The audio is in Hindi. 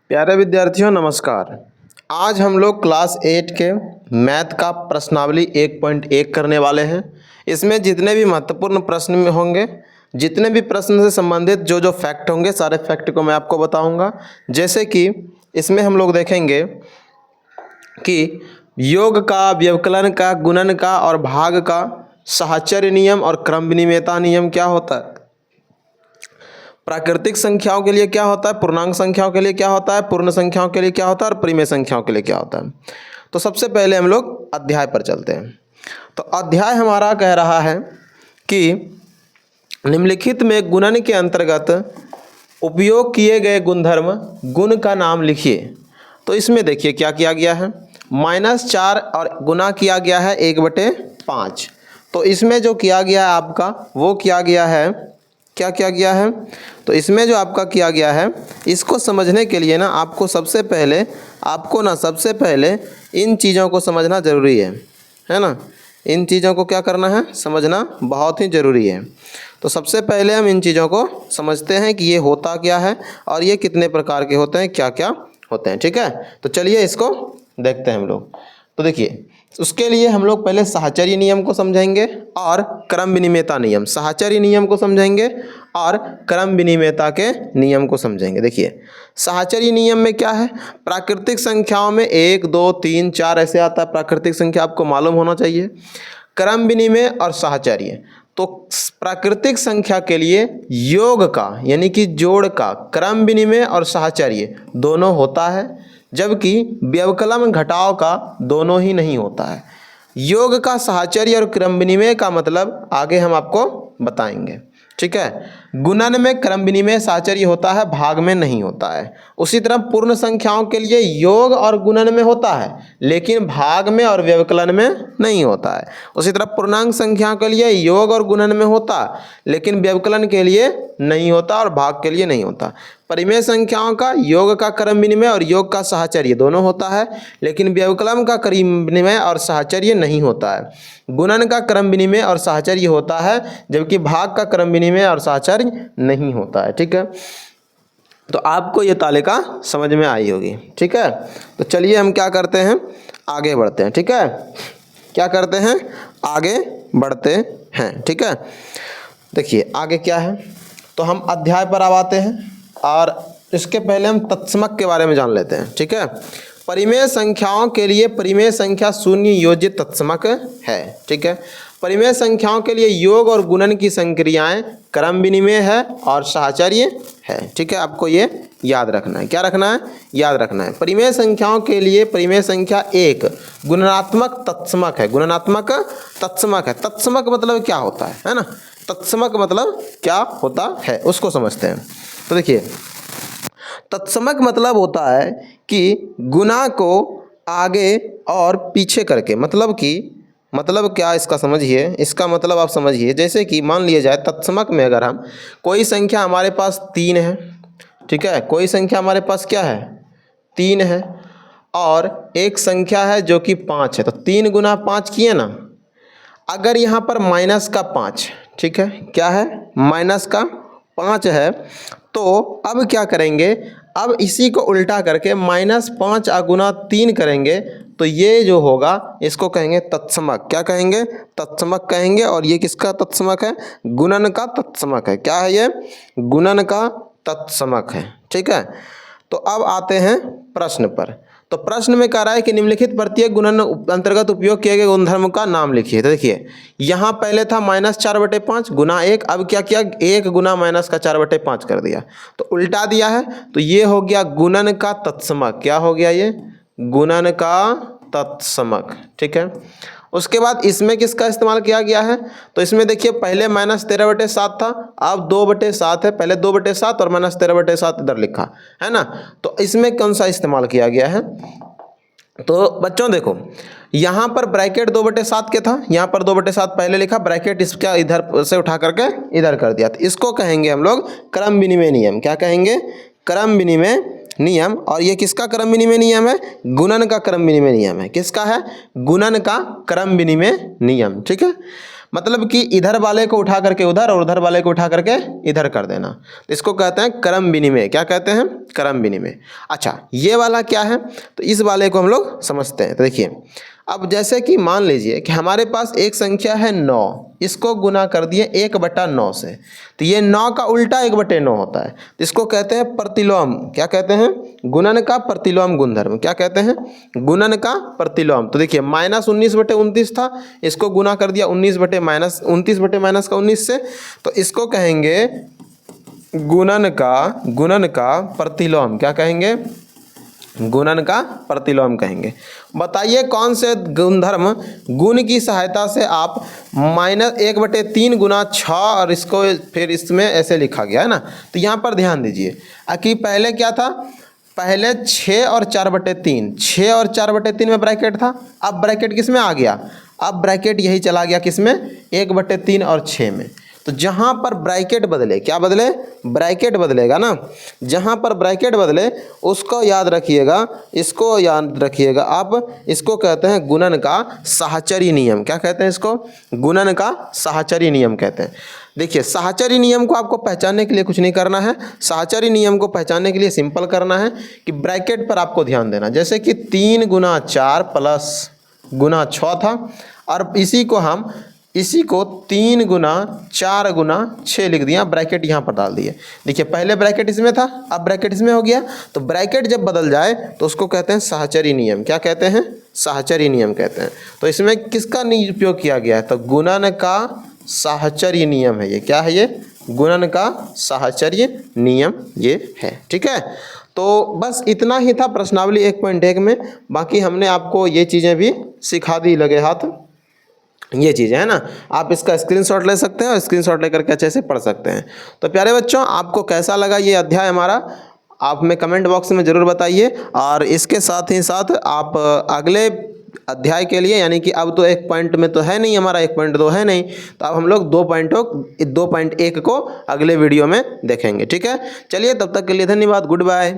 प्यारे विद्यार्थियों नमस्कार। आज हम लोग क्लास 8 के मैथ का प्रश्नावली 1.1 करने वाले हैं। इसमें जितने भी महत्वपूर्ण प्रश्न में होंगे, जितने भी प्रश्न से संबंधित जो जो फैक्ट होंगे, सारे फैक्ट को मैं आपको बताऊंगा। जैसे कि इसमें हम लोग देखेंगे कि योग का, व्यवकलन का, गुणन का और भाग का साहचर्य नियम और क्रम विनिमेयता नियम क्या होता है, प्राकृतिक संख्याओं के लिए क्या होता है, पूर्णांक संख्याओं के लिए क्या होता है, पूर्ण संख्याओं के लिए क्या होता है और परिमेय संख्याओं के लिए क्या होता है। तो सबसे पहले हम लोग अध्याय पर चलते हैं। तो अध्याय हमारा कह रहा है कि निम्नलिखित में गुणन के अंतर्गत उपयोग किए गए गुणधर्म गुण का नाम लिखिए। तो इसमें देखिए क्या किया गया है, -4 और गुना किया गया है 1/5। तो इसमें जो किया गया है आपका वो किया गया है, क्या किया गया है, तो इसमें जो आपका किया गया है, इसको समझने के लिए ना आपको सबसे पहले इन चीज़ों को समझना ज़रूरी है ना। इन चीज़ों को क्या करना है, समझना बहुत ही ज़रूरी है। तो सबसे पहले हम इन चीज़ों को समझते हैं कि ये होता क्या है और ये कितने प्रकार के होते हैं, क्या क्या होते हैं। ठीक है, तो चलिए इसको देखते हैं हम लोग। तो देखिए, उसके लिए हम लोग पहले साहचर्य नियम को समझेंगे और क्रम विनिमेयता नियम, साहचर्य नियम को समझेंगे और क्रम विनिमेयता के नियम को समझेंगे। देखिए, साहचर्य नियम में क्या है, प्राकृतिक संख्याओं में 1, 2, 3, 4 ऐसे आता है, प्राकृतिक संख्या आपको मालूम होना चाहिए। क्रम विनिमेय और साहचर्य, तो प्राकृतिक संख्या के लिए योग का यानी कि जोड़ का क्रम विनिमय और साहचर्य दोनों होता है, जबकि व्यवकलन घटाव का दोनों ही नहीं होता है। योग का साहचर्य और क्रम विनिमय का मतलब आगे हम आपको बताएंगे। ठीक है, गुणन में क्रम विनिमय साहचर्य होता है, भाग में नहीं होता है। उसी तरह पूर्ण संख्याओं के लिए योग और गुणन में होता है, लेकिन भाग में और व्यवकलन में नहीं होता है। उसी तरह पूर्णांक संख्याओं के लिए योग और गुणन में होता है, लेकिन व्यवकलन के लिए नहीं होता और भाग के लिए नहीं होता। परिमेय संख्याओं का योग का क्रम विनिमय और योग का साहचर्य दोनों होता है, लेकिन व्यवकलन का क्रम विनिमय और साहचर्य नहीं होता है। गुणन का क्रम विनिमय और साहचर्य होता है, जबकि भाग का क्रम विनिमय और साहचर्य नहीं होता है। ठीक है, तो आपको ये तालिका समझ में आई होगी। ठीक है, तो चलिए हम क्या करते हैं, आगे बढ़ते हैं। ठीक है, क्या करते हैं, आगे बढ़ते हैं। ठीक है, देखिए आगे क्या है, तो हम अध्याय पर आते हैं और इसके पहले हम तत्समक के बारे में जान लेते हैं। ठीक है, परिमेय संख्याओं के लिए परिमेय संख्या शून्य योजित तत्समक है। ठीक है, परिमेय संख्याओं के लिए योग और गुणन की संक्रियाएं क्रम विनिमय है और साहचर्य है। ठीक है, आपको ये याद रखना है। क्या रखना है, याद रखना है। परिमेय संख्याओं के लिए परिमेय संख्या 1 गुणनात्मक तत्समक है, गुणनात्मक तत्समक है। तत्समक मतलब क्या होता है ना, तत्समक मतलब क्या होता है उसको समझते हैं। तो देखिए, तत्समक मतलब होता है कि गुणा को आगे और पीछे करके, मतलब क्या, इसका समझिए, इसका मतलब आप समझिए। जैसे कि मान लिया जाए तत्समक में अगर हम कोई संख्या हमारे पास 3 है, ठीक है, कोई संख्या हमारे पास क्या है, 3 है, और एक संख्या है जो कि 5 है, तो 3 गुना 5 किए ना। अगर यहाँ पर -5, ठीक है, क्या है, -5 है, तो अब क्या करेंगे, अब इसी को उल्टा करके -5 गुना 3 करेंगे, तो ये जो होगा इसको कहेंगे तत्समक। क्या कहेंगे, तत्समक कहेंगे। और ये किसका तत्समक है, गुणन का तत्समक है। क्या है ये, गुणन का तत्समक है। ठीक है, तो अब आते हैं प्रश्न पर। तो प्रश्न में कह रहा है कि निम्नलिखित प्रत्येक गुणन अंतर्गत उपयोग किए गए गुणधर्म का नाम लिखिए। तो देखिए, यहाँ पहले था -4/5 गुना 1, अब क्या किया, 1 गुना -4/5 कर दिया, तो उल्टा दिया है, तो ये हो गया गुणन का तत्समक। क्या हो गया, ये गुणन का तत्समक। ठीक है, उसके बाद इसमें किसका इस्तेमाल किया गया है, तो इसमें देखिए पहले -13/7 था, अब 2/7 है, पहले 2/7 और -13/7 इधर लिखा है ना। तो इसमें कौन सा इस्तेमाल किया गया है, तो बच्चों देखो, यहाँ पर ब्रैकेट 2/7 के था, यहाँ पर 2/7 पहले लिखा, ब्रैकेट इसका इधर से उठा करके इधर कर दिया, तो इसको कहेंगे हम लोग क्रम विनिमय नियम। क्या कहेंगे, क्रम विनिमय नियम। और ये किसका क्रम विनिमय नियम है, गुणन का क्रम विनिमय नियम है। किसका है, गुणन का क्रम विनिमय नियम। ठीक है, मतलब कि इधर वाले को उठा करके उधर और उधर वाले को उठा करके इधर कर देना, तो इसको कहते हैं क्रम विनिमय। क्या कहते हैं? क्रम विनिमय। अच्छा, ये वाला क्या है? तो इस वाले को हम लोग समझते हैं। तो देखिए, अब जैसे कि मान लीजिए कि हमारे पास एक संख्या है 9, इसको गुना कर दिए 1/9 से, तो ये 9 का उल्टा 1/9 होता है, तो इसको कहते हैं प्रतिलोम। क्या कहते हैं? गुणन का प्रतिलोम गुणधर्म। क्या कहते हैं? गुणन का प्रतिलोम। तो देखिए, -19/29 था, इसको गुना कर दिया 29/-19 से, तो इसको कहेंगे गुणन का प्रतिलोम। क्या कहेंगे? गुणन का प्रतिलोम कहेंगे। बताइए कौन से गुणधर्म गुण की सहायता से आप -1/3 गुना 6 और इसको फिर इसमें ऐसे लिखा गया है ना। तो यहाँ पर ध्यान दीजिए कि पहले क्या था, पहले 6 और 4/3, 6 और 4/3 में ब्रैकेट था, अब ब्रैकेट किस में आ गया? अब ब्रैकेट यही चला गया किस में? 1/3 और 6 में। तो जहाँ पर ब्रैकेट बदले, क्या बदले? ब्रैकेट बदलेगा ना। जहाँ पर ब्रैकेट बदले उसको याद रखिएगा, इसको याद रखिएगा आप। इसको कहते हैं गुणन का साहचर्य नियम। क्या कहते हैं इसको? गुणन का साहचर्य नियम कहते हैं। देखिए, साहचर्य नियम को आपको पहचानने के लिए कुछ नहीं करना है। साहचर्य नियम को पहचानने के लिए सिंपल करना है कि ब्रैकेट पर आपको ध्यान देना। जैसे कि 3 गुना 4 प्लस गुना 6 था, और इसी को 3 गुना 4 गुना 6 लिख दिया, ब्रैकेट यहाँ पर डाल दिए। देखिए, पहले ब्रैकेट इसमें था, अब ब्रैकेट इसमें हो गया। तो ब्रैकेट जब बदल जाए तो उसको कहते हैं साहचर्य नियम। क्या कहते हैं? साहचर्य नियम कहते हैं। तो इसमें किसका उपयोग किया गया है? तो गुणन का साहचर्य नियम है ये। क्या है ये? गुणन का साहचर्य नियम ये है। ठीक है, तो बस इतना ही था प्रश्नावली 1.1 में। बाकी हमने आपको ये चीज़ें भी सिखा दी लगे हाथ, ये चीज़ें है ना। आप इसका स्क्रीनशॉट ले सकते हैं और स्क्रीनशॉट लेकर के अच्छे से पढ़ सकते हैं। तो प्यारे बच्चों, आपको कैसा लगा ये अध्याय हमारा, आप हमें कमेंट बॉक्स में ज़रूर बताइए। और इसके साथ ही साथ आप अगले अध्याय के लिए, यानी कि अब तो 1 पॉइंट में तो है नहीं हमारा, 1.2 है नहीं, तो अब हम लोग 2.1 को अगले वीडियो में देखेंगे। ठीक है, चलिए तब तक के लिए धन्यवाद, गुड बाय।